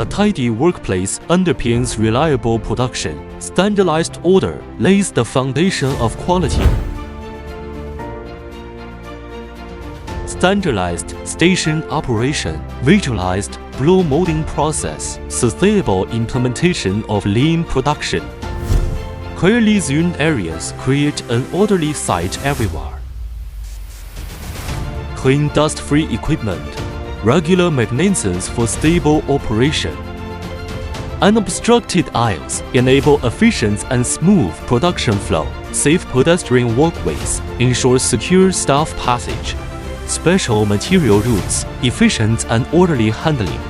tidy workplace underpins reliable production. Standardized order lays the foundation of quality. Standardized station operation, visualized blow molding process, sustainable implementation of lean production. Clearly zoomed areas create an orderly site everywhere. Clean dust-free equipment, regular maintenance for stable operation. Unobstructed aisles enable efficient and smooth production flow. Safe pedestrian walkways ensure secure staff passage. Special material routes, efficient and orderly handling.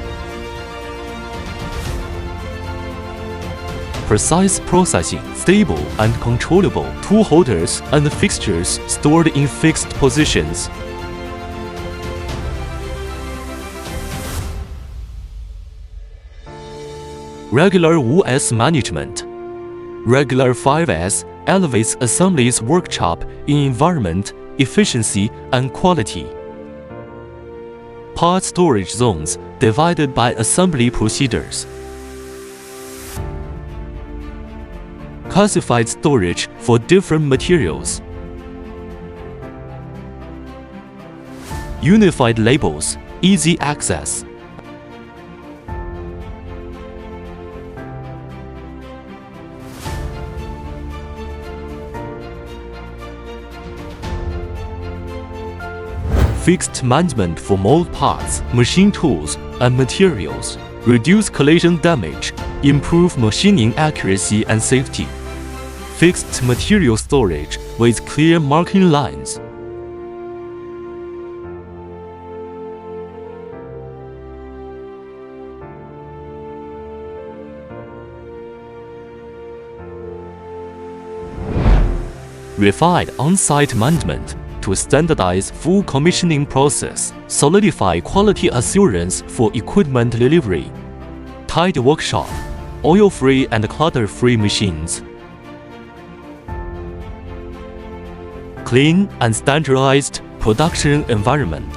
Precise processing, stable and controllable. Tool holders and fixtures stored in fixed positions. Regular 5S management. Regular 5S elevates assembly's workshop in environment, efficiency, and quality. Part storage zones divided by assembly procedures. Classified storage for different materials. Unified labels, easy access. Fixed management for mold parts, machine tools, and materials. Reduce collision damage, improve machining accuracy and safety. Fixed material storage with clear marking lines. Refined on-site management to standardize full commissioning process, solidify quality assurance for equipment delivery. Tidy workshop, oil-free and clutter-free machines. Clean and standardized production environment.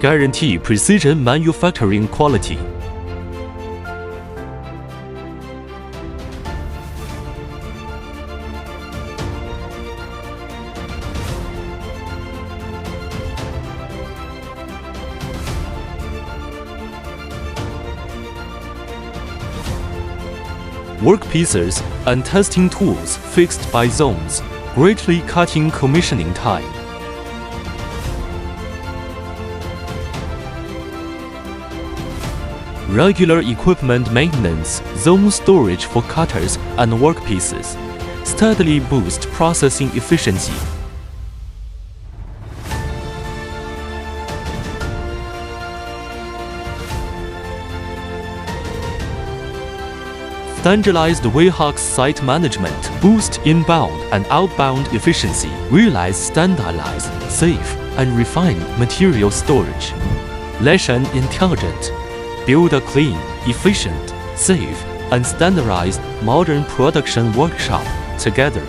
Guarantee precision manufacturing quality. Workpieces and testing tools fixed by zones, greatly cutting commissioning time. Regular equipment maintenance, zone storage for cutters and workpieces, steadily boost processing efficiency. Standardized warehouse site management boost inbound and outbound efficiency. Realize standardized, safe, and refined material storage. Leshan Intelligent. Build a clean, efficient, safe, and standardized modern production workshop together.